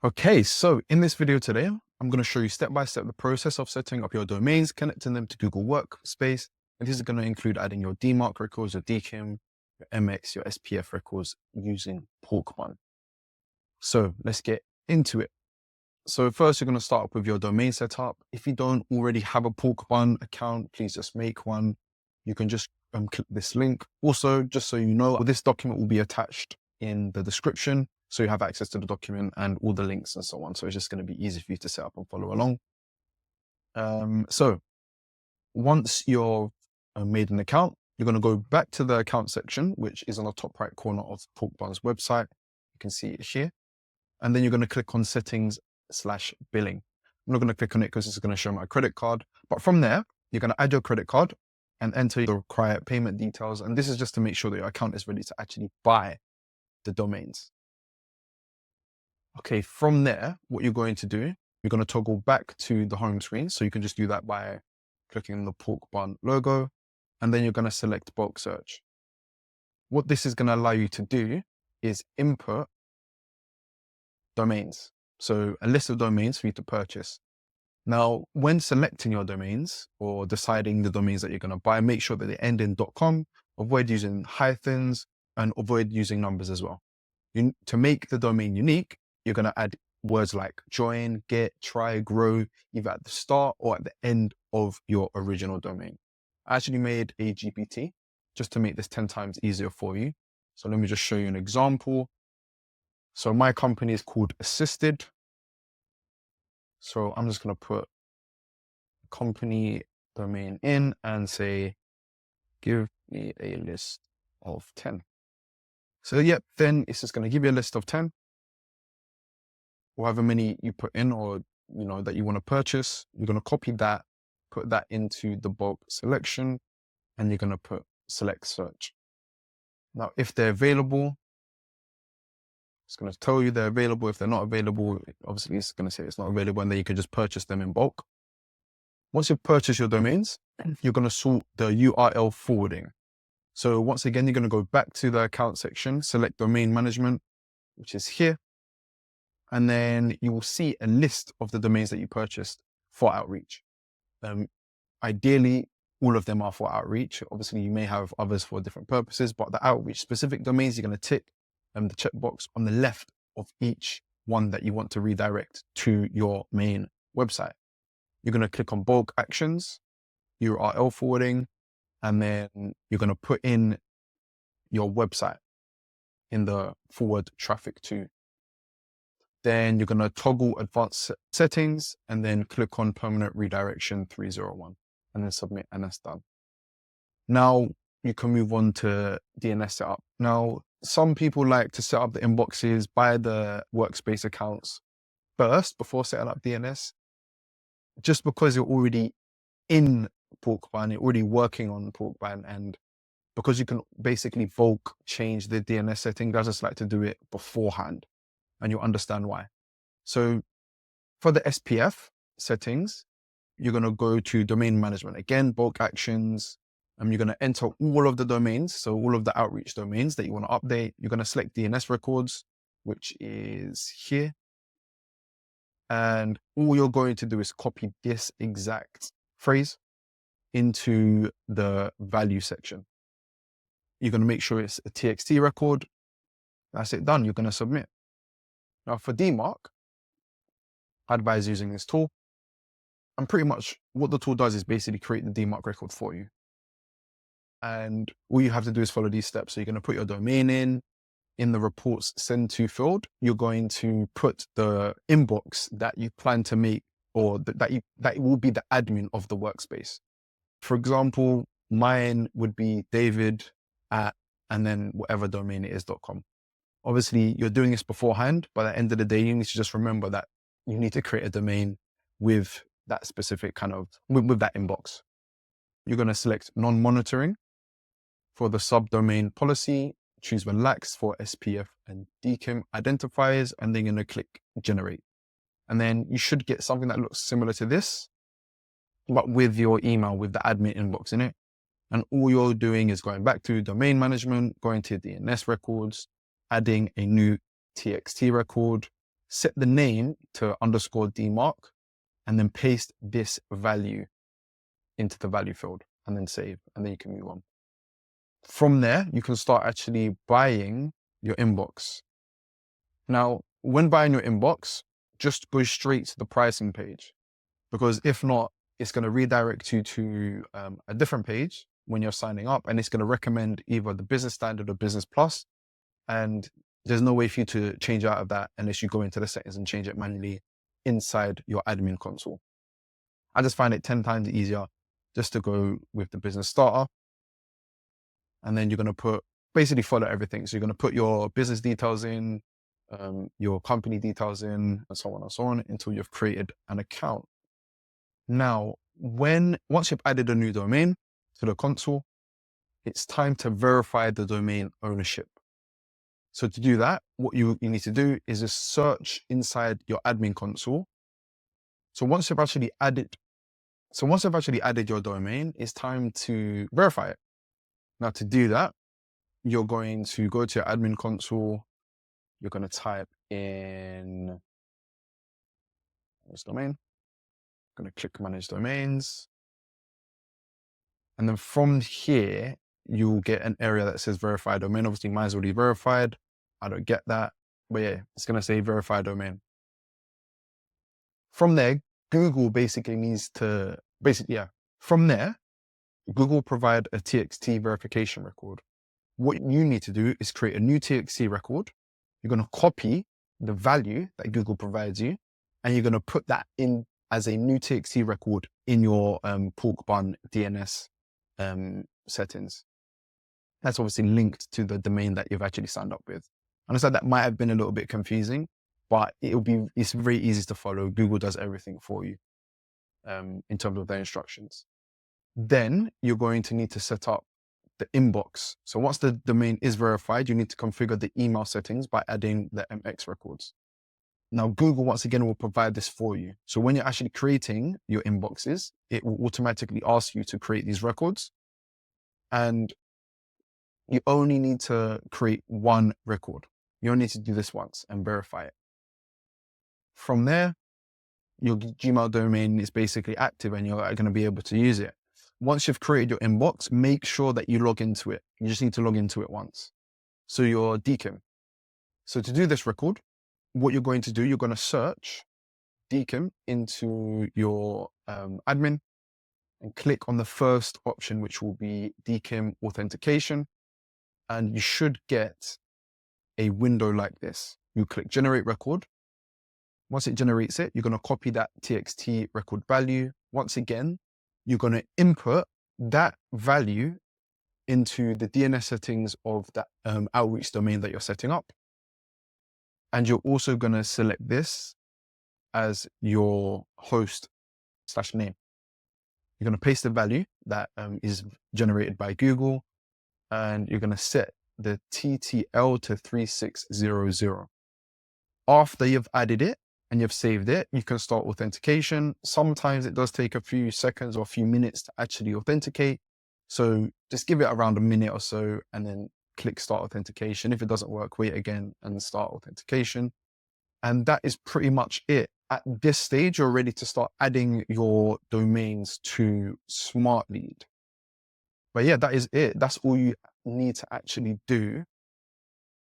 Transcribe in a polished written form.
Okay, so in this video today, I'm going to show you step by step the process of setting up your domains, connecting them to Google Workspace. And this is going to include adding your DMARC records, your DKIM, your MX, your SPF records using Porkbun. So let's get into it. So first, you're going to start up with your domain setup. If you don't already have a Porkbun account, please just make one. You can just click this link. Also, just so you know, this document will be attached in the description, so you have access to the document and all the links and so on. So it's just going to be easy for you to set up and follow along. So once you've made an account, you're going to go back to the account section, which is on the top right corner of Porkbun's website. You can see it here. And then you're going to click on settings/billing. I'm not going to click on it because it's going to show my credit card. But from there, you're going to add your credit card and enter the required payment details. And this is just to make sure that your account is ready to actually buy the domains. Okay, from there, what you're going to do, you're going to toggle back to the home screen. So you can just do that by clicking on the Porkbun logo, and then you're going to select bulk search. What this is going to allow you to do is input domains. So a list of domains for you to purchase. Now, when selecting your domains or deciding the domains that you're going to buy, make sure that they end in .com, avoid using hyphens, and avoid using numbers as well. To make the domain unique, you're going to add words like join, get, try, grow, either at the start or at the end of your original domain. I actually made a GPT just to make this 10 times easier for you. So let me just show you an example. So my company is called Assisted. So I'm just going to put company domain in and say, give me a list of 10. So yep, then it's just going to give you a list of 10, or however many you put in or, that you want to purchase. You're going to copy that, put that into the bulk selection, and you're going to put select search. Now, if they're available, it's going to tell you they're available. If they're not available, obviously it's going to say it's not available, and then you can just purchase them in bulk. Once you've purchased your domains, you're going to sort the URL forwarding. So once again, you're going to go back to the account section, select domain management, which is here. And then you will see a list of the domains that you purchased for outreach. Ideally, all of them are for outreach. Obviously, you may have others for different purposes, but the outreach specific domains, you're going to tick the checkbox on the left of each one that you want to redirect to your main website. You're going to click on bulk actions, URL forwarding, and then you're going to put in your website in the forward traffic to. Then you're going to toggle advanced settings and then click on permanent redirection 301 and then submit, and that's done. Now you can move on to DNS setup. Now, some people like to set up the inboxes by the Workspace accounts first before setting up DNS, just because you're already in Porkbun, you're already working on Porkbun, and because you can basically bulk change the DNS setting, I just like to do it beforehand, and you'll understand why. So for the SPF settings, you're going to go to domain management. Again, bulk actions, and you're going to enter all of the domains. So all of the outreach domains that you want to update. You're going to select DNS records, which is here. And all you're going to do is copy this exact phrase into the value section. You're going to make sure it's a TXT record. That's it, done. You're going to submit. Now for DMARC, I advise using this tool. And pretty much what the tool does is basically create the DMARC record for you. And all you have to do is follow these steps. So you're going to put your domain in the reports send to field. You're going to put the inbox that you plan to make, or that will be the admin of the workspace. For example, mine would be David at, and then whatever domain it is .com. Obviously, you're doing this beforehand, but at the end of the day, you need to just remember that you need to create a domain with that specific with that inbox. You're going to select non-monitoring for the subdomain policy, choose relax for SPF and DKIM identifiers, and then you're going to click generate. And then you should get something that looks similar to this, but with your email, with the admin inbox in it. And all you're doing is going back to domain management, going to DNS records, adding a new TXT record, set the name to underscore DMARC, and then paste this value into the value field and then save, and then you can move on. From there, you can start actually buying your inbox. Now, when buying your inbox, just go straight to the pricing page, because if not, it's going to redirect you to a different page when you're signing up, and it's going to recommend either the business standard or business plus. And there's no way for you to change out of that unless you go into the settings and change it manually inside your admin console. I just find it 10 times easier just to go with the business starter. And then you're going to basically follow everything. So you're going to put your business details in, your company details in, and so on until you've created an account. Now, once you've added a new domain to the console, it's time to verify the domain ownership. So to do that, what you need to do is just search inside your admin console. So once you've actually added your domain, it's time to verify it. Now, to do that, you're going to go to your admin console. You're going to type in this domain. I'm going to click Manage Domains. And then from here, you'll get an area that says Verify Domain. Obviously, mine's already verified. I don't get that. But yeah, it's going to say Verify Domain. From there, Google basically needs to, from there, Google will provide a TXT verification record. What you need to do is create a new TXT record. You're going to copy the value that Google provides you, and you're going to put that in as a new TXT record in your Porkbun DNS settings. That's obviously linked to the domain that you've actually signed up with. I understand that might have been a little bit confusing, but it's very easy to follow. Google does everything for you in terms of their instructions. Then you're going to need to set up the inbox. So once the domain is verified, you need to configure the email settings by adding the MX records. Now, Google, once again, will provide this for you. So when you're actually creating your inboxes, it will automatically ask you to create these records. And you only need to create one record. You only need to do this once and verify it. From there, your Gmail domain is basically active and you're going to be able to use it. Once you've created your inbox, make sure that you log into it. You just need to log into it once. So your DKIM. So to do this record, what you're going to do, you're going to search DKIM into your admin and click on the first option, which will be DKIM Authentication. And you should get a window like this. You click Generate Record. Once it generates it, you're going to copy that TXT record value. Once again, you're going to input that value into the DNS settings of that outreach domain that you're setting up. And you're also going to select this as your host/name. You're going to paste the value that is generated by Google, and you're going to set the TTL to 3600. After you've added it and you've saved it, you can start authentication. Sometimes it does take a few seconds or a few minutes to actually authenticate. So just give it around a minute or so and then click Start Authentication. If it doesn't work, wait again and start authentication. And that is pretty much it. At this stage, you're ready to start adding your domains to SmartLead. But yeah, that is it. That's all you need to actually do